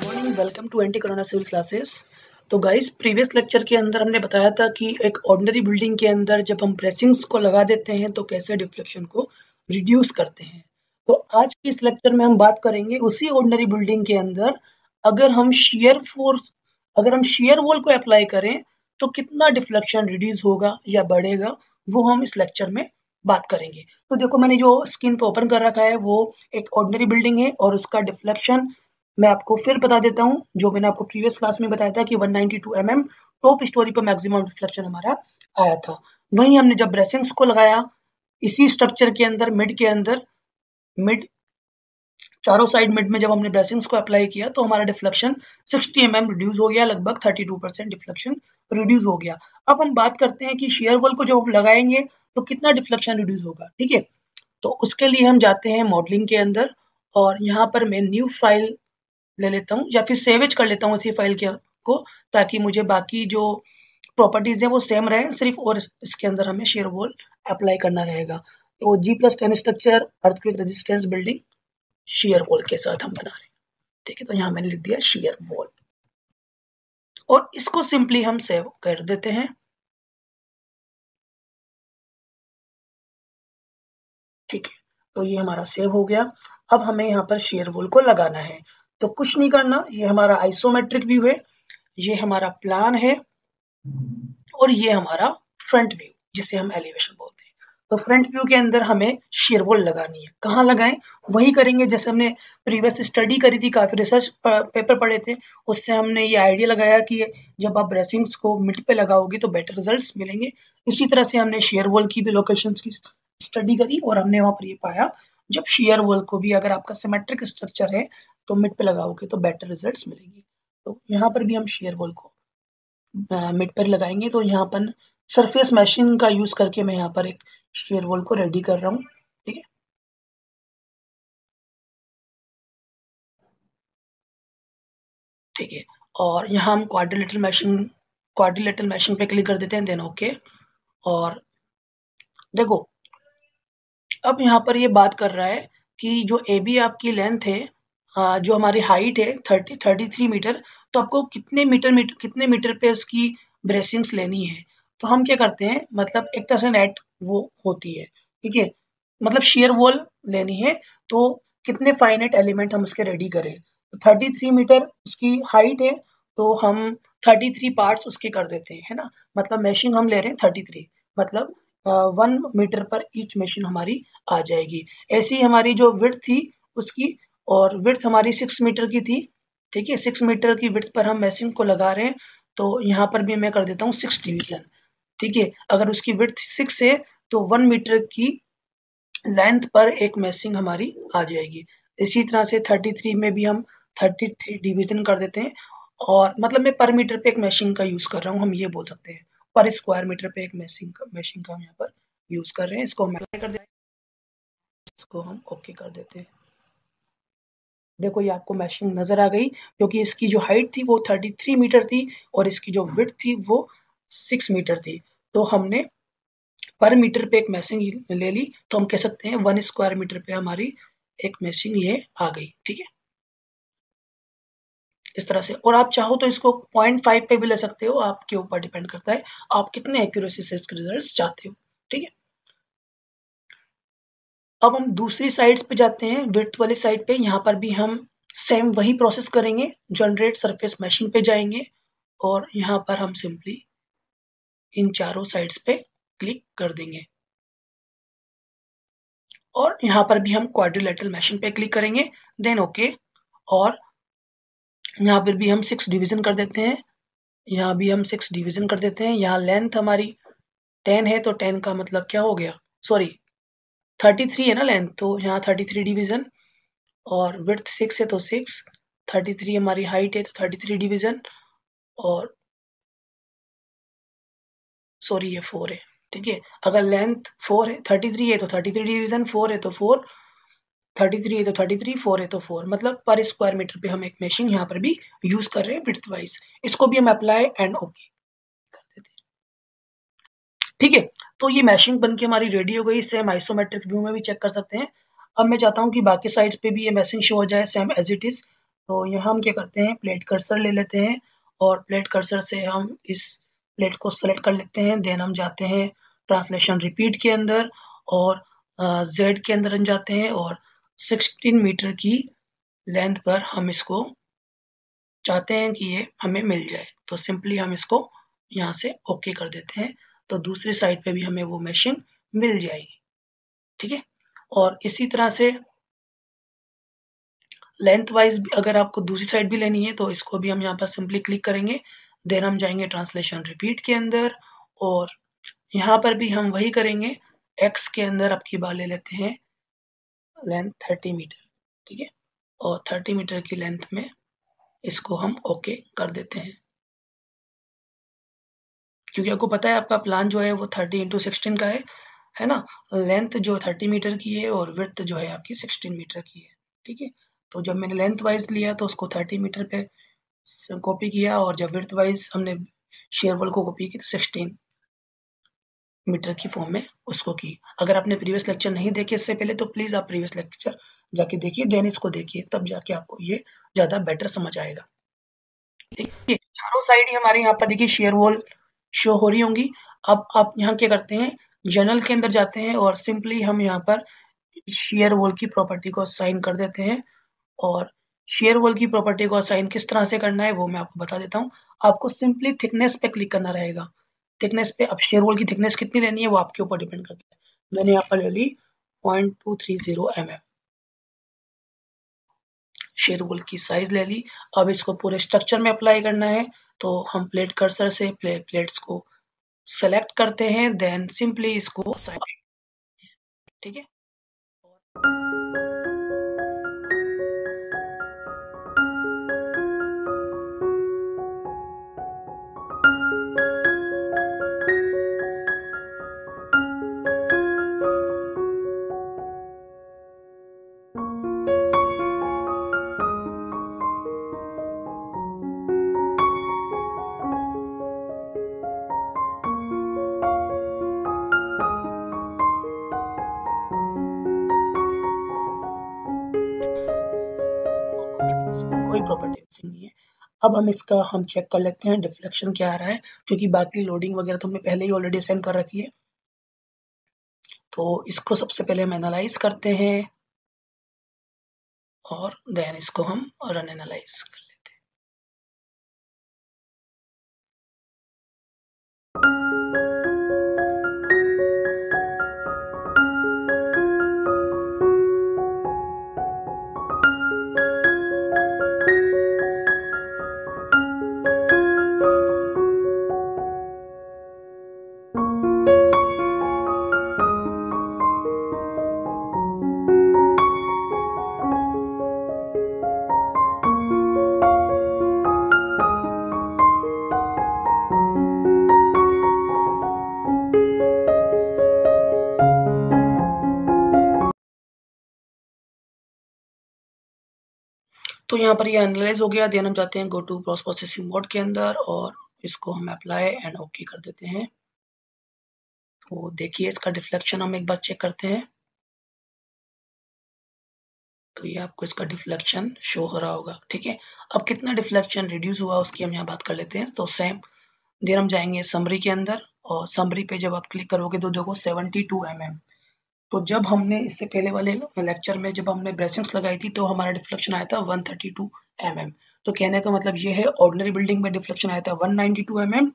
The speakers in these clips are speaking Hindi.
Morning, welcome to anti corona civil classes. तो गाइस, प्रीवियस लेक्चर के अंदर हमने बताया था कि एक ऑर्डिनरी बिल्डिंग के अंदर जब हम ब्रेसिंग्स को लगा देते हैं तो कैसे डिफ्लेक्शन को रिड्यूस करते हैं। तो आज के इस लेक्चर में हम बात करेंगे उसी ऑर्डिनरी बिल्डिंग के अंदर अगर हम शेयर वॉल को अप्लाई करें तो कितना डिफ्लेक्शन रिड्यूस होगा या बढ़ेगा, वो हम इस लेक्चर में बात करेंगे। तो देखो, मैंने जो स्क्रीन पे ओपन कर रखा है वो एक ऑर्डिनरी बिल्डिंग है और उसका डिफ्लेक्शन मैं आपको फिर बता देता हूँ, जो मैंने आपको प्रीवियस क्लास में बताया था कि 192 mm टॉप स्टोरी पर मैक्सिमम डिफ्लेक्शन हमारा आया था। वहीं हमने जब ब्रेसिंग्स को लगाया इसी स्ट्रक्चर के अंदर मिड चारों साइड मिड में जब हमने ब्रेसिंग्स को अप्लाई किया तो हमारा डिफ्लेक्शन 60 mm रिड्यूस हो गया, लगभग 32% डिफ्लेक्शन रिड्यूस हो गया। अब हम बात करते हैं कि शेयर वॉल को जब हम लगाएंगे तो कितना डिफ्लेक्शन रिड्यूस होगा। ठीक है, तो उसके लिए हम जाते हैं मॉडलिंग के अंदर और यहाँ पर मैं न्यू फाइल ले लेता हूँ या फिर सेवेज कर लेता हूँ इसी फाइल को, ताकि मुझे बाकी जो प्रॉपर्टीज है वो सेम रहे, सिर्फ और इसके अंदर हमें शेयर वॉल अप्लाई करना रहेगा। तो G+10 structure earthquake resistance building share wall के साथ हम बना रहे हैं। ठीक है, तो यहाँ मैंने लिख दिया शेयर वॉल और इसको सिंपली हम सेव कर देते हैं। ठीक है, तो ये हमारा सेव हो गया। अब हमें यहाँ पर शेयर वॉल को लगाना है, तो कुछ नहीं करना, ये हमारा आइसोमेट्रिक व्यू है, ये हमारा प्लान है और ये हमारा फ्रंट व्यू जिसे हम एलिवेशन बोलते हैं। तो फ्रंट व्यू के अंदर हमें शेयर वॉल लगानी है। कहाँ लगाएं, वही करेंगे जैसे हमने प्रीवियस स्टडी करी थी, काफी रिसर्च पेपर पढ़े थे, उससे हमने ये आइडिया लगाया कि जब आप ब्रेसिंग्स को मिड पे लगाओगे तो बेटर रिजल्ट्स मिलेंगे। इसी तरह से हमने शेयर वॉल की भी लोकेशंस की स्टडी करी और हमने वहां पर ये पाया, जब शेयर वॉल को भी अगर आपका सिमेट्रिक स्ट्रक्चर है तो मिड पे लगाओगे तो बेटर रिजल्ट्स मिलेंगे। तो यहाँ पर भी हम शेयर वॉल को मिड पर लगाएंगे। तो यहाँ पर सरफेस मैशिंग का यूज करके मैं यहाँ पर एक शेयर वॉल को रेडी कर रहा हूँ। ठीक है, ठीक है, और यहाँ हम क्वाड्रिलेटरल मैशिंग पे क्लिक कर देते हैं, देन ओके। और देखो, अब यहाँ पर ये बात कर रहा है कि जो ए बी आपकी लेंथ है, जो हमारी हाइट है 33 मीटर, तो आपको कितने मीटर पे उसकी ब्रेसिंग्स लेनी है। तो हम क्या करते हैं, मतलब एक तरह से नेट वो होती है। ठीक है, मतलब शेयर वॉल लेनी है तो कितने फाइनाइट एलिमेंट हम उसके रेडी करें। तो 33 मीटर उसकी हाइट है, तो हम 33 पार्ट्स उसके कर देते हैं, है ना। मतलब मैशिंग हम ले रहे हैं 33, मतलब 1 मीटर पर ईच मशीन हमारी आ जाएगी। ऐसी हमारी जो विड्थ थी उसकी, और विड्थ हमारी 6 मीटर की थी। ठीक है, 6 मीटर की विड्थ पर हम मैशिंग को लगा रहे हैं, तो यहाँ पर भी मैं कर देता हूँ 6 डिवीजन। ठीक है, अगर उसकी विड्थ 6 है तो 1 मीटर की लेंथ पर एक मैशिंग हमारी आ जाएगी। इसी तरह से 33 में भी हम 33 डिवीजन कर देते हैं, और मतलब मैं पर मीटर पे एक मैशिंग का यूज कर रहा हूँ, हम ये बोल सकते हैं पर स्क्वायर मीटर पे एक मैशिंग का हम यहाँ पर यूज कर रहे हैं। इसको हम अप्लाई कर देते हैं, इसको हम ओके कर देते हैं। देखो, ये आपको मैशिंग नजर आ गई, क्योंकि इसकी जो हाइट थी वो 33 मीटर थी और इसकी जो विड्थ थी वो 6 मीटर थी। तो हमने पर मीटर पे एक मैशिंग ले ली, तो हम कह सकते हैं 1 स्क्वायर मीटर पे हमारी एक मैशिंग ये आ गई। ठीक है, इस तरह से। और आप चाहो तो इसको 0.5 पे भी ले सकते हो, आपके ऊपर डिपेंड करता है आप कितने एक्यूरेसी से इसके रिजल्ट्स चाहते हो। ठीक है, अब हम दूसरी साइड्स पे जाते हैं, विड्थ वाली साइड पे। यहाँ पर भी हम सेम वही प्रोसेस करेंगे, जनरेट सरफेस मैशिंग पे जाएंगे और यहाँ पर हम सिंपली इन चारों साइड्स पे क्लिक कर देंगे और यहाँ पर भी हम क्वाड्रिलेटरल मैशिंग पे क्लिक करेंगे, देन ओके। और यहाँ पर भी हम 6 डिवीजन कर देते हैं, यहाँ भी हम 6 डिवीजन कर देते हैं। यहाँ लेंथ हमारी 10 है, तो 10 का मतलब क्या हो गया, सॉरी 33 है ना लेंथ, तो यहाँ 33 डिवीजन। और विड्थ 6 है तो 6, 33 हमारी हाइट है तो 33 डिवीजन, और सॉरी ये 4 है। ठीक है, अगर लेंथ 4 है, 33 है तो 33 डिवीजन, 4 है तो 4, 33 है तो 33, 4 है तो 4, मतलब पर स्क्वायर मीटर पे हम एक मैशिंग यहाँ पर भी यूज कर रहे हैं विड्थ वाइज। इसको भी हम अप्लाई एंड ओके कर देते हैं। ठीक है, तो ये मैशिंग बन के हमारी रेडी हो गई। इससे हम आइसोमेट्रिक व्यू में भी चेक कर सकते हैं। अब मैं चाहता हूँ कि बाकी साइड्स पे भी ये मैशिंग शो हो जाए सेम एज इट इज। तो यहाँ हम क्या करते हैं, प्लेट कर्सर ले लेते हैं और प्लेट कर्सर से हम इस प्लेट को सेलेक्ट कर लेते हैं। देन हम जाते हैं ट्रांसलेशन रिपीट के अंदर और जेड के अंदर हम जाते हैं और 16 मीटर की लेंथ पर हम इसको चाहते हैं कि ये हमें मिल जाए। तो सिंपली हम इसको यहाँ से ओके कर देते हैं, तो दूसरी साइड पे भी हमें वो मैशिंग मिल जाएगी। ठीक है, और इसी तरह से लेंथ वाइज अगर आपको दूसरी साइड भी लेनी है तो इसको भी हम यहाँ पर सिंपली क्लिक करेंगे। देन हम जाएंगे ट्रांसलेशन रिपीट के अंदर और यहाँ पर भी हम वही करेंगे। एक्स के अंदर आपकी बार ले लेते हैं लेंथ 30 मीटर। ठीक है, और 30 मीटर की लेंथ में इसको हम ओके कर देते हैं, क्योंकि आपको पता है आपका प्लान जो है वो 30x16 का है ना। लेंथ जो 30 मीटर की है और विड्थ जो है आपकी 16 मीटर की है। ठीक है, तो जब मैंने लेंथ वाइज लिया तो उसको 30 मीटर पे कॉपी किया और जब विड्थ वाइज हमने शेयर वॉल को कॉपी की तो 16 मीटर की फॉर्म में उसको की। अगर आपने प्रीवियस लेक्चर नहीं देखे इससे पहले तो प्लीज आप प्रीवियस लेक्चर जाके देखिए, देन इसको देखिए, तब जाके आपको ये ज्यादा बेटर समझ आएगा। ठीक है, चारों साइड ही हमारे यहाँ पर देखिए शेयर वॉल शो हो रही होंगी। अब आप यहाँ क्या करते हैं, जनरल के अंदर जाते हैं और सिंपली हम यहाँ पर शेयर वॉल की प्रॉपर्टी को असाइन कर देते हैं। और शेयर वॉल की प्रॉपर्टी को असाइन किस तरह से करना है वो मैं आपको बता देता हूँ। आपको सिंपली थिकनेस पे क्लिक करना रहेगा। थिकनेस पे अब शेयर वॉल की थिकनेस कितनी लेनी है वो आपके ऊपर डिपेंड करता है। मैंने यहाँ पर ले ली 0.230 mm शेयर वॉल की साइज ले ली। अब इसको पूरे स्ट्रक्चर में अप्लाई करना है, तो हम प्लेट कर्सर से प्लेट्स को सेलेक्ट करते हैं, देन सिंपली इसको ठीक है। कोई प्रॉपर्टी नहीं है। अब हम चेक कर लेते हैं डिफ्लेक्शन क्या आ रहा है, क्योंकि बाकी लोडिंग वगैरह तो हमने पहले ही ऑलरेडी असाइन कर रखी है। तो इसको सबसे पहले हम एनालाइज करते हैं और देन इसको हम रन एनालाइज कर लेते हैं। तो यहाँ पर ये एनालाइज हो गया। देन हम जाते हैं go to post processing mode के अंदर और इसको हम अप्लाई एंड ओके कर देते हैं। तो देखिए इसका डिफ्लेक्शन हम एक बार चेक करते हैं। तो ये आपको इसका डिफ्लेक्शन शो हो रहा होगा। ठीक है, अब कितना डिफ्लेक्शन रिड्यूस हुआ उसकी हम यहाँ बात कर लेते हैं। तो सेम देर हम जाएंगे समरी के अंदर और समरी पे जब आप क्लिक करोगे तो देखो 72 mm। तो जब हमने इससे पहले वाले लेक्चर में जब हमने ब्रेसिंग्स लगाई थी तो हमारा डिफ्लेक्शन आया था 132 mm। तो कहने का मतलब ये है ऑर्डिनरी बिल्डिंग में डिफ्लेक्शन आया था 192 mm।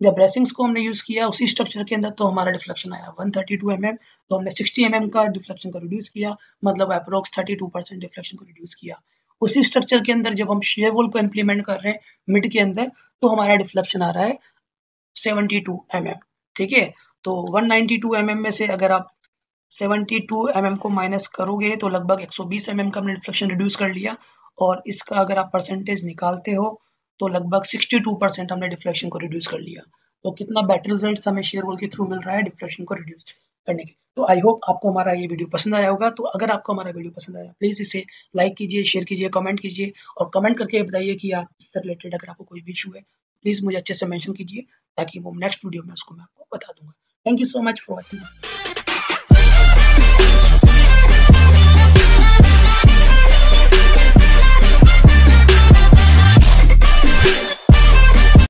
जब ब्रेसिंग्स को हमने यूज किया उसी स्ट्रक्चर के अंदर तो हमारा डिफ्लेक्शन आया 132 mm। तो हमने 60 mm का डिफ्लेक्शन को रिड्यूस किया, मतलब अप्रोक्स 32% डिफ्लेक्शन को रिड्यूस किया। उसी स्ट्रक्चर के अंदर जब हम शेयर वॉल को इम्प्लीमेंट कर रहे हैं मिड के अंदर तो हमारा डिफ्लेक्शन आ रहा है 72 mm। ठीक है, तो 192 mm में से अगर आप 72 mm को माइनस करोगे तो लगभग 120 mm का हमने डिफ्लेक्शन रिड्यूस कर लिया। और इसका अगर आप परसेंटेज निकालते हो तो लगभग 62% हमने डिफ्लेक्शन को रिड्यूस कर लिया। तो कितना बेटर रिजल्ट हमें शेयर वॉल के थ्रू मिल रहा है डिफ्लेक्शन को रिड्यूस करने के। तो आई होप आपको हमारा ये वीडियो पसंद आया होगा। तो अगर आपको हमारा वीडियो पसंद आया प्लीज इसे लाइक कीजिए, शेयर कीजिए, कमेंट कीजिए और कमेंट करके बताइए कि आप इससे रिलेटेड अगर आपको कोई भी इशू है प्लीज मुझे अच्छे से मेंशन कीजिए ताकि वो नेक्स्ट वीडियो में उसको मैं आपको बता दूंगा। Thank you so much for watching.